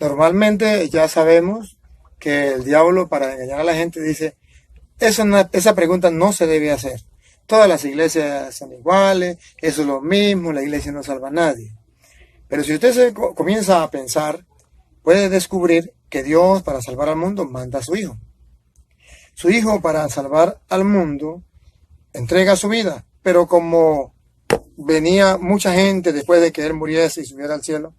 Normalmente ya sabemos que el diablo, para engañar a la gente, dice, esa pregunta no se debe hacer. Todas las iglesias son iguales, eso es lo mismo, la iglesia no salva a nadie. Pero si usted comienza a pensar, puede descubrir que Dios, para salvar al mundo, manda a su Hijo. Su Hijo, para salvar al mundo, entrega su vida. Pero como venía mucha gente después de que Él muriese y subiera al cielo,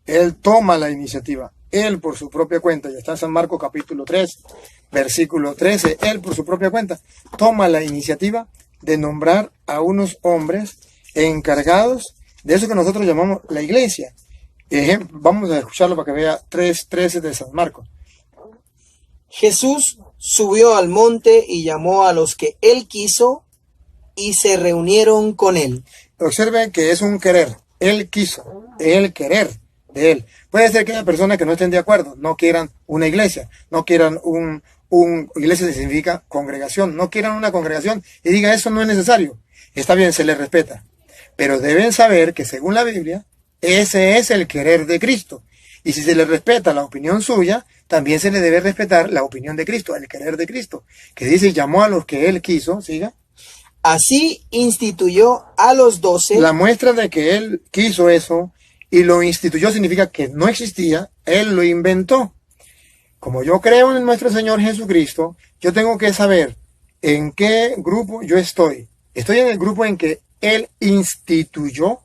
Él toma la iniciativa. Él por su propia cuenta, ya está en San Marcos capítulo 3, versículo 13, Él por su propia cuenta toma la iniciativa de nombrar a unos hombres encargados de eso que nosotros llamamos la iglesia. Vamos a escucharlo para que vea 3:13 de San Marcos. Jesús subió al monte y llamó a los que Él quiso y se reunieron con Él. Observen que es un querer. Él quiso, el querer de Él. Puede ser que haya personas que no estén de acuerdo, no quieran una iglesia, no quieran iglesia significa congregación, no quieran una congregación y diga eso no es necesario. Está bien, se les respeta. Pero deben saber que según la Biblia, ese es el querer de Cristo. Y si se le respeta la opinión suya, también se le debe respetar la opinión de Cristo, el querer de Cristo. Que dice, llamó a los que Él quiso, siga. Así instituyó a los 12. La muestra de que Él quiso eso y lo instituyó significa que no existía, Él lo inventó. Como yo creo en nuestro Señor Jesucristo, yo tengo que saber en qué grupo yo estoy. Estoy en el grupo en que Él instituyó,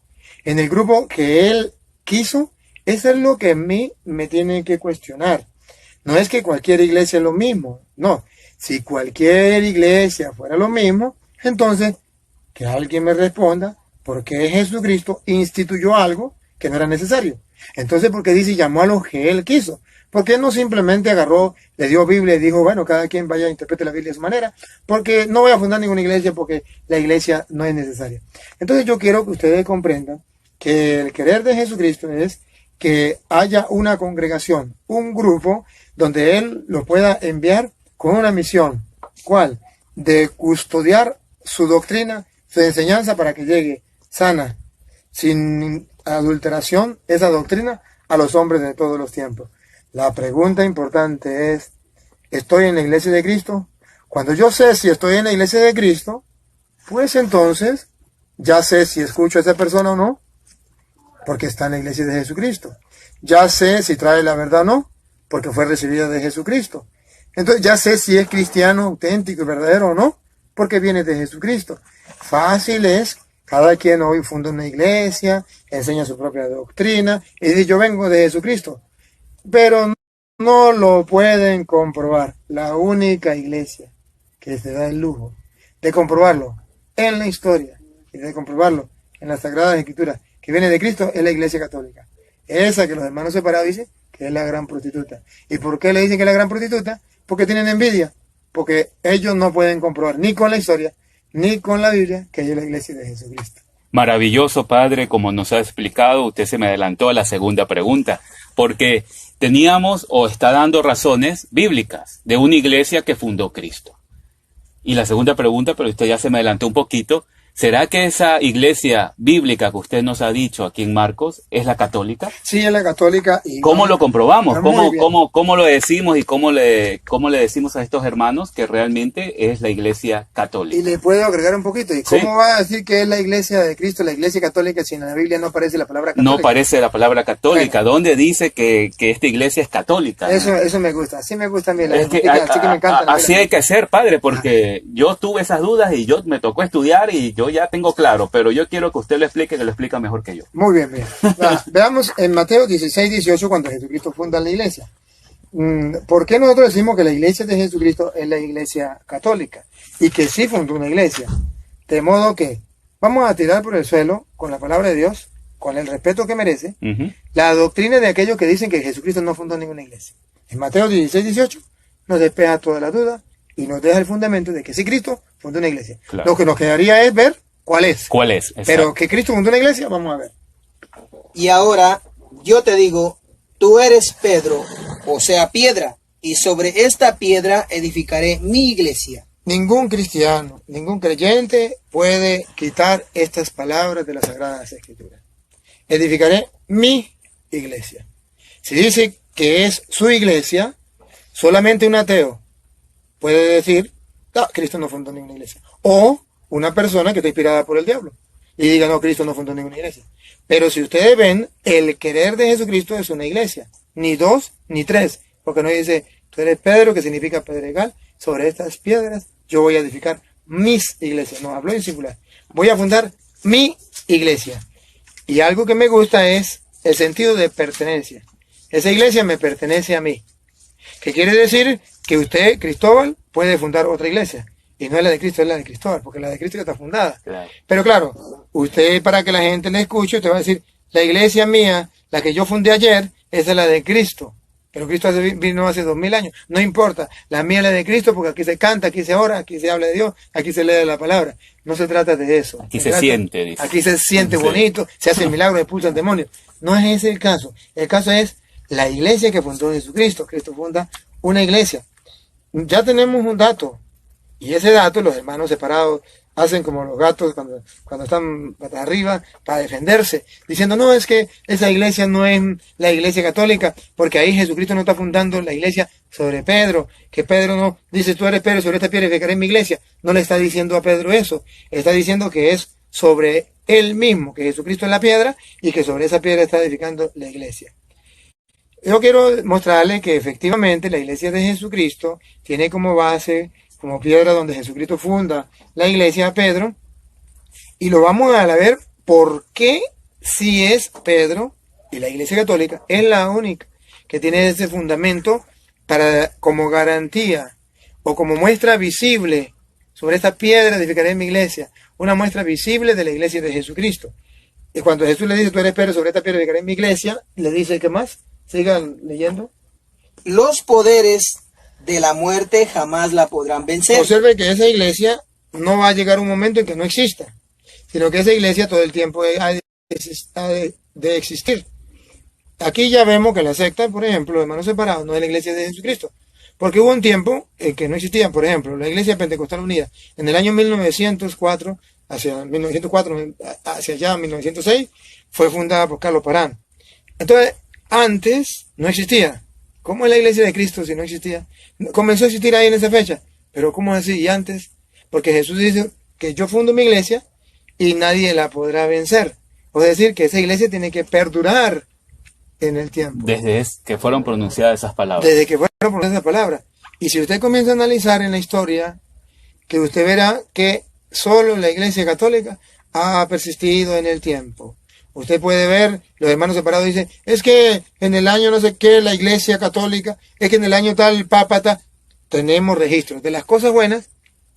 en el grupo que Él quiso. Eso es lo que a mí me tiene que cuestionar. No es que cualquier iglesia es lo mismo, no. Si cualquier iglesia fuera lo mismo, entonces que alguien me responda por qué Jesucristo instituyó algo que no era necesario. Entonces, ¿por qué dice llamó a los que Él quiso? ¿Por qué no simplemente agarró, le dio Biblia y dijo, bueno, cada quien vaya a interpretar la Biblia de su manera? Porque no voy a fundar ninguna iglesia porque la iglesia no es necesaria. Entonces yo quiero que ustedes comprendan que el querer de Jesucristo es que haya una congregación, un grupo, donde Él lo pueda enviar con una misión. ¿Cuál? De custodiar su doctrina, su enseñanza para que llegue sana, sin adulteración, esa doctrina a los hombres de todos los tiempos. La pregunta importante es, ¿estoy en la iglesia de Cristo? Cuando yo sé si estoy en la iglesia de Cristo, pues entonces ya sé si escucho a esa persona o no, porque está en la iglesia de Jesucristo. Ya sé si trae la verdad o no, porque fue recibida de Jesucristo. Entonces ya sé si es cristiano auténtico y verdadero o no, porque viene de Jesucristo. Fácil es, cada quien hoy funda una iglesia, enseña su propia doctrina y dice yo vengo de Jesucristo. Pero no lo pueden comprobar. La única iglesia que se da el lujo de comprobarlo en la historia y de comprobarlo en las Sagradas Escrituras que viene de Cristo es la iglesia católica. Esa que los hermanos separados dicen que es la gran prostituta. ¿Y por qué le dicen que es la gran prostituta? Porque tienen envidia. Porque ellos no pueden comprobar ni con la historia ni con la Biblia que es la iglesia de Jesucristo. Maravilloso, padre, como nos ha explicado, usted se me adelantó a la segunda pregunta, porque teníamos o está dando razones bíblicas de una iglesia que fundó Cristo. Y la segunda pregunta, pero usted ya se me adelantó un poquito, ¿será que esa iglesia bíblica que usted nos ha dicho aquí en Marcos es la católica? Sí, es la católica. Y ¿cómo lo comprobamos? ¿Cómo lo decimos y cómo le decimos a estos hermanos que realmente es la iglesia católica? Y le puedo agregar un poquito. ¿Y cómo va a decir que es la iglesia de Cristo, la iglesia católica, si en la Biblia no aparece la palabra católica? No aparece la palabra católica. Bueno. ¿Dónde dice que esta iglesia es católica? Eso me gusta. Así me gusta a mí. Así que me encanta. Así hay que ser, padre, porque yo tuve esas dudas y yo me tocó estudiar y yo ya tengo claro, pero yo quiero que usted lo explique, que lo explica mejor que yo. Muy bien, bien. Veamos en Mateo 16:18 cuando Jesucristo funda la iglesia. ¿Por qué nosotros decimos que la iglesia de Jesucristo es la iglesia católica? Y que sí fundó una iglesia. De modo que vamos a tirar por el suelo, con la palabra de Dios, con el respeto que merece, la doctrina de aquellos que dicen que Jesucristo no fundó ninguna iglesia. En Mateo 16:18 nos despeja toda la duda y nos deja el fundamento de que sí Cristo fundó una iglesia. Claro. Lo que nos quedaría es ver ¿cuál es? ¿Cuál es? Exacto. Pero que Cristo fundó una iglesia, vamos a ver. Y ahora yo te digo, tú eres Pedro, o sea, piedra, y sobre esta piedra edificaré mi iglesia. Ningún cristiano, ningún creyente puede quitar estas palabras de las Sagradas Escrituras. Edificaré mi iglesia. Si dice que es su iglesia, solamente un ateo puede decir, no, Cristo no fundó ninguna iglesia. O una persona que está inspirada por el diablo y diga, no, Cristo no fundó ninguna iglesia. Pero si ustedes ven, el querer de Jesucristo es una iglesia. Ni dos, ni tres. Porque no dice, tú eres Pedro, que significa pedregal, sobre estas piedras yo voy a edificar mis iglesias. No, habló en singular. Voy a fundar mi iglesia. Y algo que me gusta es el sentido de pertenencia. Esa iglesia me pertenece a mí. ¿Qué quiere decir? Que usted, Cristóbal, puede fundar otra iglesia. Y no es la de Cristo, es la de Cristóbal, porque la de Cristo ya está fundada. Claro. Pero claro, usted, para que la gente le escuche, usted va a decir, la iglesia mía, la que yo fundé ayer, esa es la de Cristo. Pero Cristo vino hace 2000 años. No importa, la mía es la de Cristo, porque aquí se canta, aquí se ora, aquí se habla de Dios, aquí se lee la palabra. No se trata de eso. Aquí se siente, dice. Aquí se siente bonito, se hace el milagro, expulsa al demonio. No es ese el caso. El caso es la iglesia que fundó Jesucristo. Cristo funda una iglesia. Ya tenemos un dato. Y ese dato los hermanos separados hacen como los gatos cuando están patas arriba para defenderse, diciendo, no, es que esa iglesia no es la iglesia católica, porque ahí Jesucristo no está fundando la iglesia sobre Pedro, que Pedro no dice, tú eres Pedro, sobre esta piedra edificaré mi iglesia. No le está diciendo a Pedro eso, está diciendo que es sobre él mismo, que Jesucristo es la piedra y que sobre esa piedra está edificando la iglesia. Yo quiero mostrarle que efectivamente la iglesia de Jesucristo tiene como base, como piedra donde Jesucristo funda la iglesia a Pedro, y lo vamos a ver por qué si es Pedro y la iglesia católica es la única que tiene ese fundamento para como garantía o como muestra visible sobre esta piedra edificaré mi iglesia, una muestra visible de la iglesia de Jesucristo. Y cuando Jesús le dice, tú eres Pedro, sobre esta piedra edificaré mi iglesia, le dice, ¿qué más? Sigan leyendo. Los poderes de la muerte jamás la podrán vencer. Observe que esa iglesia no va a llegar un momento en que no exista, sino que esa iglesia todo el tiempo ha de existir. Aquí ya vemos que la secta, por ejemplo, los hermanos separados, no es la iglesia de Jesucristo, porque hubo un tiempo en que no existían, por ejemplo, la iglesia Pentecostal Unida, en el año 1904, hacia allá 1906, fue fundada por Carlos Parán. Entonces, antes no existía. ¿Cómo es la iglesia de Cristo si no existía? Comenzó a existir ahí en esa fecha. Pero ¿cómo así? ¿Y antes? Porque Jesús dice que yo fundo mi iglesia y nadie la podrá vencer. O decir que esa iglesia tiene que perdurar en el tiempo. Desde que fueron pronunciadas esas palabras. Desde que fueron pronunciadas esas palabras. Y si usted comienza a analizar en la historia, que usted verá que solo la iglesia católica ha persistido en el tiempo. Usted puede ver, los hermanos separados dicen, es que en el año no sé qué, la iglesia católica, es que en el año tal, papa, tenemos registros de las cosas buenas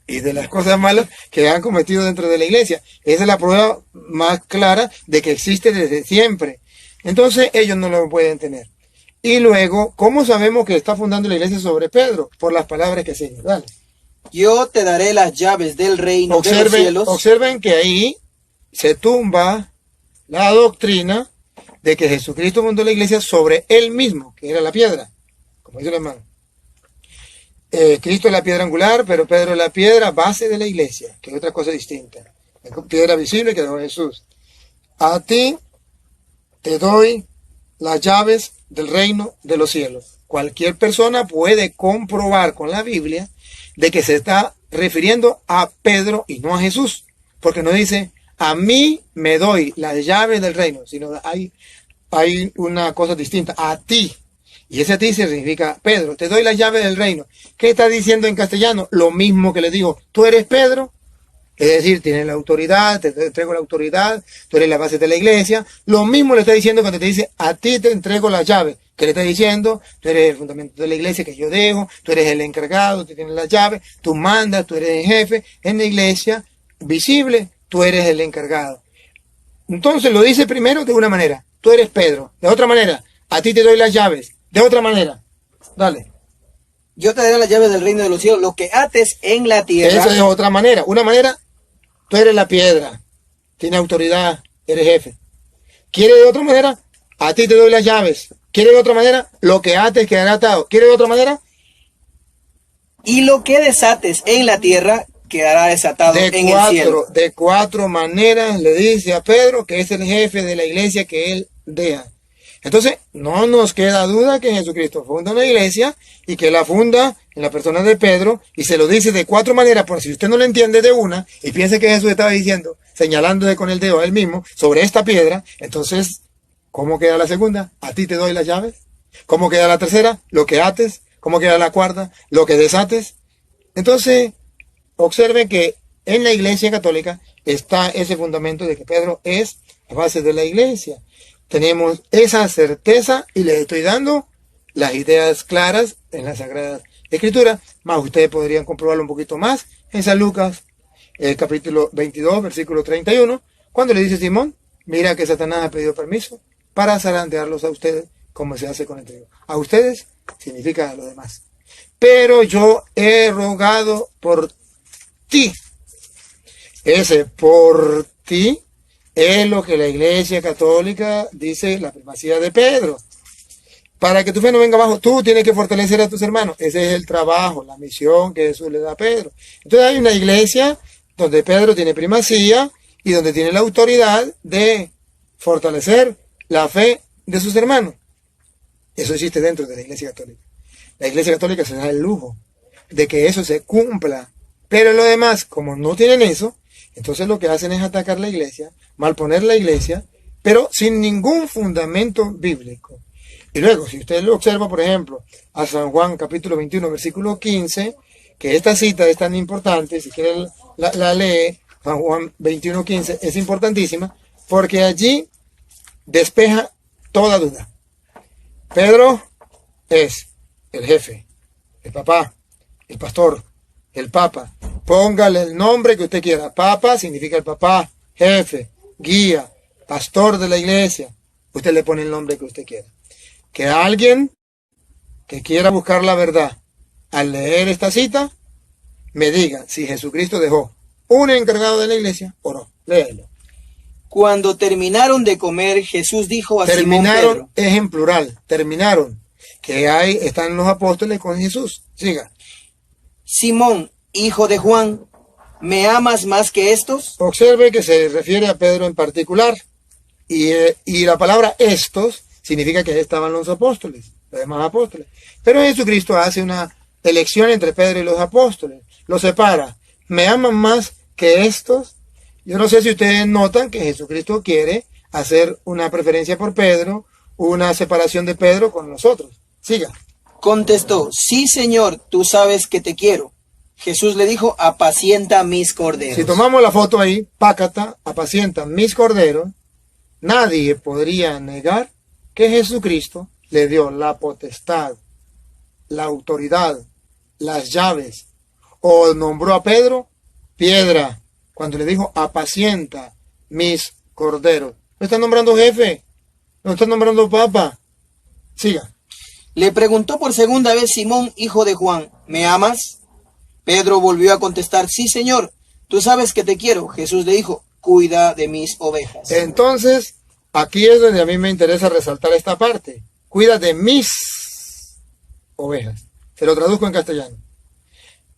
y de las cosas malas que han cometido dentro de la iglesia. Esa es la prueba más clara de que existe desde siempre. Entonces ellos no lo pueden tener. Y luego, ¿cómo sabemos que está fundando la iglesia sobre Pedro? Por las palabras que siguen. Dale. Yo te daré las llaves del reino de los cielos. Observen que ahí se tumba la doctrina de que Jesucristo fundó la iglesia sobre él mismo, que era la piedra, como dice el hermano. Cristo es la piedra angular, pero Pedro es la piedra base de la iglesia, que es otra cosa distinta. La piedra visible que dejó Jesús. A ti te doy las llaves del reino de los cielos. Cualquier persona puede comprobar con la Biblia de que se está refiriendo a Pedro y no a Jesús, porque no dice a mí me doy las llaves del reino, sino hay una cosa distinta, a ti. Y ese a ti significa Pedro, te doy las llaves del reino. ¿Qué está diciendo en castellano? Lo mismo que le digo, tú eres Pedro, es decir, tienes la autoridad, te entrego la autoridad, tú eres la base de la iglesia. Lo mismo le está diciendo cuando te dice, a ti te entrego las llaves. ¿Qué le está diciendo? Tú eres el fundamento de la iglesia que yo dejo, tú eres el encargado, tú tienes las llaves, tú mandas, tú eres el jefe en la iglesia visible. Tú eres el encargado. Entonces lo dice primero de una manera. Tú eres Pedro. De otra manera. A ti te doy las llaves. De otra manera. Dale. Yo te daré las llaves del reino de los cielos. Lo que ates en la tierra. Esa es otra manera. Una manera, tú eres la piedra. Tienes autoridad. Eres jefe. ¿Quiere de otra manera? A ti te doy las llaves. ¿Quiere de otra manera? Lo que ates quedará atado. ¿Quiere de otra manera? Y lo que desates en la tierra quedará desatado en el cielo. De 4 maneras le dice a Pedro que es el jefe de la iglesia que él deja. Entonces, no nos queda duda que Jesucristo funda una iglesia y que la funda en la persona de Pedro y se lo dice de 4 maneras, por si usted no lo entiende de una y piense que Jesús estaba diciendo, señalándole con el dedo a él mismo, sobre esta piedra, entonces, ¿cómo queda la segunda? A ti te doy las llaves. ¿Cómo queda la tercera? Lo que ates. ¿Cómo queda la cuarta? Lo que desates. Entonces, observen que en la iglesia católica está ese fundamento de que Pedro es la base de la iglesia. Tenemos esa certeza y les estoy dando las ideas claras en la Sagrada Escritura, más ustedes podrían comprobarlo un poquito más en San Lucas, capítulo 22, versículo 31, cuando le dice Simón, mira que Satanás ha pedido permiso para zarandearlos a ustedes, como se hace con el trigo. A ustedes significa a los demás. Pero yo he rogado por ti. Ese por ti es lo que la Iglesia Católica dice, la primacía de Pedro. Para que tu fe no venga abajo, tú tienes que fortalecer a tus hermanos. Ese es el trabajo, la misión que Jesús le da a Pedro. Entonces hay una iglesia donde Pedro tiene primacía y donde tiene la autoridad de fortalecer la fe de sus hermanos. Eso existe dentro de la Iglesia Católica. La Iglesia Católica se da el lujo de que eso se cumpla. Pero lo demás, como no tienen eso, entonces lo que hacen es atacar la iglesia, malponer la iglesia, pero sin ningún fundamento bíblico. Y luego, si usted lo observa, por ejemplo, a San Juan capítulo 21, versículo 15, que esta cita es tan importante, si quiere la lee, San Juan 21, 15, es importantísima, porque allí despeja toda duda. Pedro es el jefe, el papá, el pastor, el papa. Póngale el nombre que usted quiera. Papa significa el papá, jefe, guía, pastor de la iglesia. Usted le pone el nombre que usted quiera. Que alguien que quiera buscar la verdad al leer esta cita me diga si Jesucristo dejó un encargado de la iglesia o no. Léelo. Cuando terminaron de comer, Jesús dijo a Simón Pedro. Es en plural. Terminaron. Que ahí están los apóstoles con Jesús. Siga. Simón, hijo de Juan, ¿me amas más que estos? Observe que se refiere a Pedro en particular. Y la palabra estos significa que ahí estaban los apóstoles, los demás apóstoles. Pero Jesucristo hace una elección entre Pedro y los apóstoles. Los separa. ¿Me aman más que estos? Yo no sé si ustedes notan que Jesucristo quiere hacer una preferencia por Pedro, una separación de Pedro con los otros. Siga. Contestó, sí, Señor, tú sabes que te quiero. Jesús le dijo, apacienta mis corderos. Si tomamos la foto ahí, pácata, apacienta mis corderos, nadie podría negar que Jesucristo le dio la potestad, la autoridad, las llaves, o nombró a Pedro piedra, cuando le dijo, apacienta mis corderos. No está nombrando jefe, no está nombrando papa. Siga. Le preguntó por segunda vez Simón, hijo de Juan, ¿me amas? Pedro volvió a contestar, sí, Señor, tú sabes que te quiero. Jesús le dijo, cuida de mis ovejas. Entonces, aquí es donde a mí me interesa resaltar esta parte. Cuida de mis ovejas. Se lo traduzco en castellano.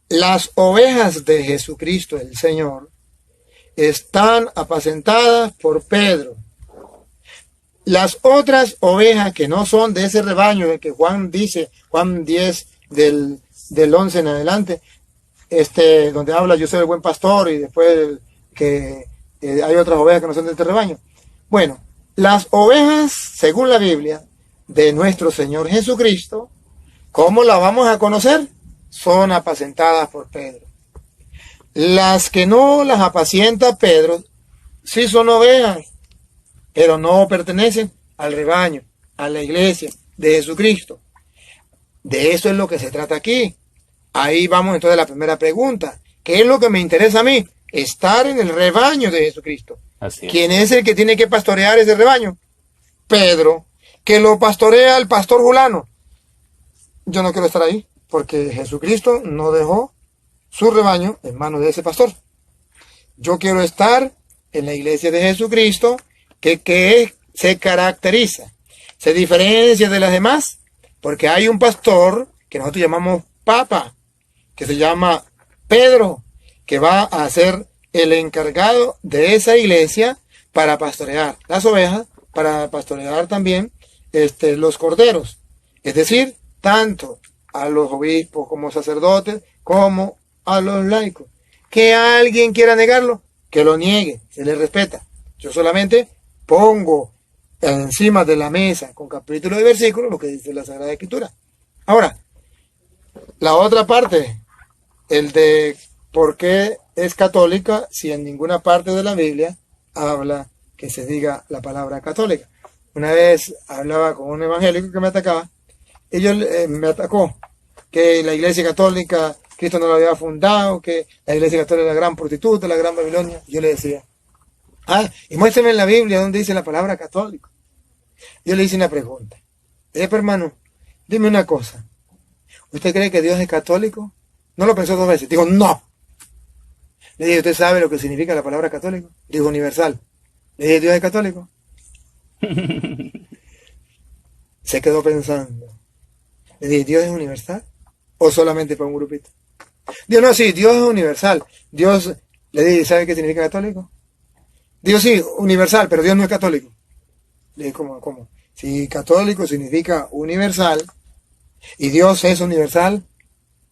Las ovejas de Jesucristo, el Señor, están apacentadas por Pedro. Las otras ovejas que no son de ese rebaño del que Juan dice, Juan 10 del 11 en adelante, donde habla yo soy el buen pastor y después que hay otras ovejas que no son de este rebaño. Bueno, las ovejas, según la Biblia, de nuestro Señor Jesucristo, ¿cómo las vamos a conocer? Son apacentadas por Pedro. Las que no las apacienta Pedro, sí son ovejas, pero no pertenecen al rebaño, a la iglesia de Jesucristo. De eso es lo que se trata aquí. Ahí vamos entonces a la primera pregunta. ¿Qué es lo que me interesa a mí? Estar en el rebaño de Jesucristo. Así es. ¿Quién es el que tiene que pastorear ese rebaño? Pedro. ¿Que lo pastorea el pastor Julano? Yo no quiero estar ahí, porque Jesucristo no dejó su rebaño en manos de ese pastor. Yo quiero estar en la iglesia de Jesucristo, que se caracteriza, se diferencia de las demás, porque hay un pastor que nosotros llamamos papa, que se llama Pedro, que va a ser el encargado de esa iglesia para pastorear las ovejas, para pastorear también los corderos. Es decir, tanto a los obispos como sacerdotes, como a los laicos. Que alguien quiera negarlo, que lo niegue, se le respeta. Yo solamente pongo encima de la mesa, con capítulo y versículo, lo que dice la Sagrada Escritura. Ahora, la otra parte, el de por qué es católica, si en ninguna parte de la Biblia habla que se diga la palabra católica. Una vez hablaba con un evangélico que me atacaba, y yo me atacó, que la Iglesia Católica, Cristo no la había fundado, que la Iglesia Católica es la gran prostituta, la gran Babilonia. Yo le decía, y muéstrame en la Biblia donde dice la palabra católico. Yo le hice una pregunta. Hermano, dime una cosa. ¿Usted cree que Dios es católico? No lo pensó 2 veces. Digo, no. Le dije, ¿usted sabe lo que significa la palabra católico? Dijo, universal. Le dije, ¿Dios es católico? Se quedó pensando. Le dije, ¿Dios es universal? ¿O solamente para un grupito? Dijo, no, sí, Dios es universal. Dios, le dije, ¿sabe qué significa católico? Digo, sí, universal, pero Dios no es católico. Le dije, ¿cómo? Si católico significa universal, y Dios es universal,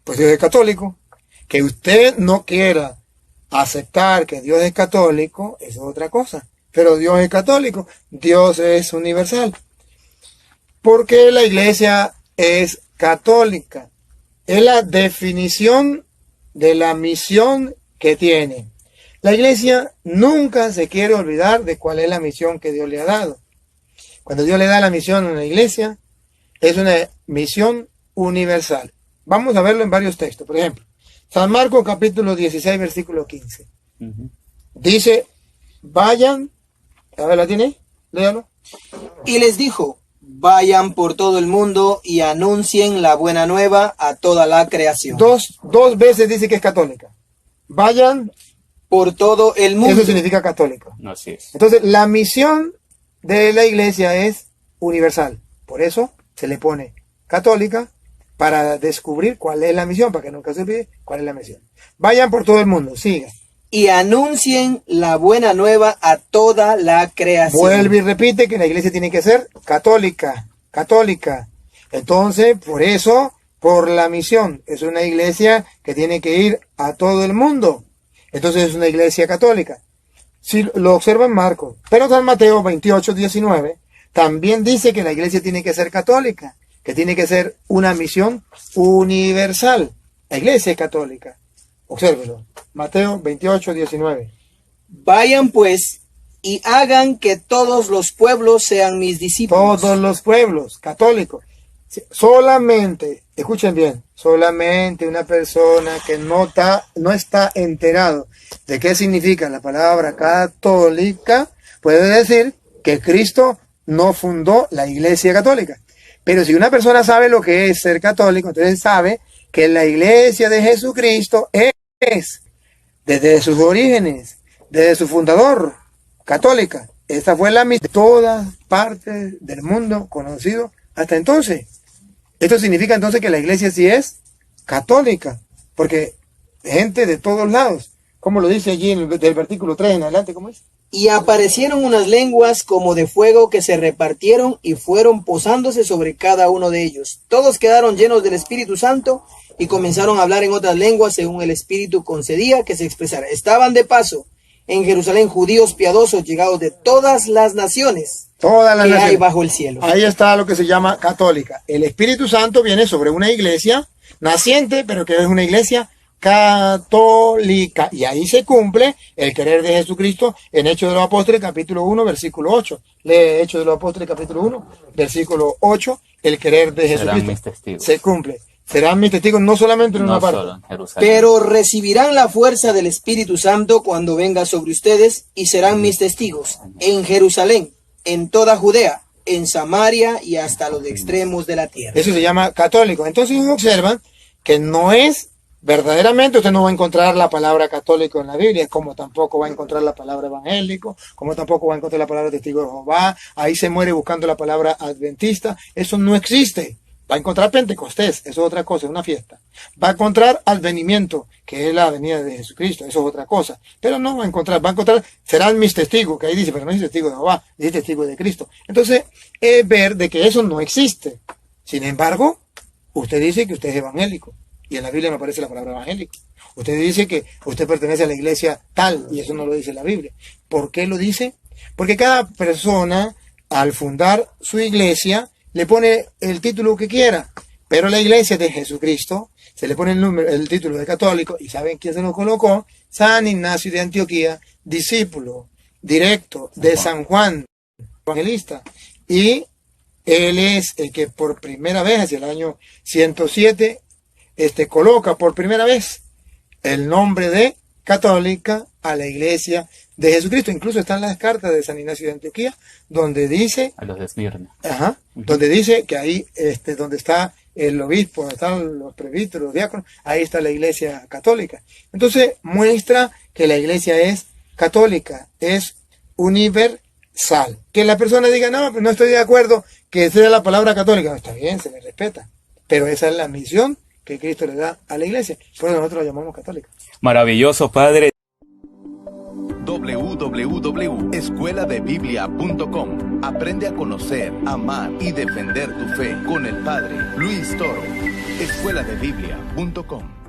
pues Dios es católico. Que usted no quiera aceptar que Dios es católico, eso es otra cosa. Pero Dios es católico, Dios es universal. Porque la Iglesia es católica. Es la definición de la misión que tiene. La Iglesia nunca se quiere olvidar de cuál es la misión que Dios le ha dado. Cuando Dios le da la misión a la Iglesia, es una misión universal. Vamos a verlo en varios textos. Por ejemplo, San Marcos capítulo 16, versículo 15. Dice, vayan, a ver, ¿la tiene? Léalo. Y les dijo, vayan por todo el mundo y anuncien la buena nueva a toda la creación. Dos veces dice que es católica. Vayan por todo el mundo. Eso significa católico. Así es. Entonces, la misión de la Iglesia es universal. Por eso se le pone católica, para descubrir cuál es la misión, para que nunca se olvide cuál es la misión. Vayan por todo el mundo, sigan. Y anuncien la buena nueva a toda la creación. Vuelve y repite que la Iglesia tiene que ser católica, católica. Entonces, por eso, por la misión, es una Iglesia que tiene que ir a todo el mundo. Entonces es una Iglesia católica. Si lo observan Marcos, pero San Mateo 28, 19, también dice que la Iglesia tiene que ser católica, que tiene que ser una misión universal. La Iglesia es católica. Obsérvelo. Mateo 28, 19. Vayan pues y hagan que todos los pueblos sean mis discípulos. Todos los pueblos católicos. Solamente, escuchen bien, solamente una persona que no está enterado de qué significa la palabra católica puede decir que Cristo no fundó la Iglesia católica. Pero si una persona sabe lo que es ser católico, entonces sabe que la Iglesia de Jesucristo es, desde sus orígenes, desde su fundador, católica. Esta fue la misión de todas partes del mundo conocido hasta entonces. Esto significa entonces que la Iglesia sí es católica, porque gente de todos lados, como lo dice allí del versículo 3 en adelante, ¿cómo es? Y aparecieron unas lenguas como de fuego que se repartieron y fueron posándose sobre cada uno de ellos. Todos quedaron llenos del Espíritu Santo y comenzaron a hablar en otras lenguas según el Espíritu concedía que se expresara. Estaban de paso en Jerusalén judíos piadosos llegados de todas las naciones que hay bajo el cielo. Ahí está lo que se llama católica. El Espíritu Santo viene sobre una iglesia naciente, pero que es una iglesia católica. Y ahí se cumple el querer de Jesucristo en Hechos de los Apóstoles, capítulo 1, versículo 8. Lee Hechos de los Apóstoles, capítulo 1, versículo 8. El querer de Jesucristo. Serán mis testigos. Se cumple. Serán mis testigos no solamente en una parte. Solo en Jerusalén. Pero recibirán la fuerza del Espíritu Santo cuando venga sobre ustedes y serán mis testigos en Jerusalén, en toda Judea, en Samaria y hasta los extremos de la tierra. Eso se llama católico. Entonces observan que no es verdaderamente, usted no va a encontrar la palabra católico en la Biblia, como tampoco va a encontrar la palabra evangélico, como tampoco va a encontrar la palabra testigo de Jehová. Ahí se muere buscando la palabra adventista. Eso no existe. Va a encontrar Pentecostés, eso es otra cosa, es una fiesta. Va a encontrar advenimiento, que es la venida de Jesucristo, eso es otra cosa. Pero no va a encontrar, serán mis testigos, que ahí dice, pero no es testigo de Jehová, es testigo de Cristo. Entonces, es ver de que eso no existe. Sin embargo, usted dice que usted es evangélico, y en la Biblia no aparece la palabra evangélico. Usted dice que usted pertenece a la iglesia tal, y eso no lo dice la Biblia. ¿Por qué lo dice? Porque cada persona, al fundar su iglesia, le pone el título que quiera, pero la iglesia de Jesucristo se le pone el título de católico, y ¿saben quién se lo colocó? San Ignacio de Antioquía, discípulo directo de San Juan, evangelista, y él es el que por primera vez, hacia el año 107, coloca por primera vez el nombre de católica a la iglesia de Jesucristo. Incluso están las cartas de San Ignacio de Antioquía, donde dice, A los de Esmirna. donde dice que ahí, donde está el obispo, donde están los presbíteros, los diáconos, ahí está la iglesia católica. Entonces muestra que la iglesia es católica, es universal. Que la persona diga, no, pues no estoy de acuerdo que sea la palabra católica, no, está bien, se le respeta, pero esa es la misión que Cristo le da a la iglesia, por eso nosotros la llamamos católica. Maravilloso, Padre. www.escueladebiblia.com. Aprende a conocer, amar y defender tu fe con el Padre Luis Toro. Escueladebiblia.com.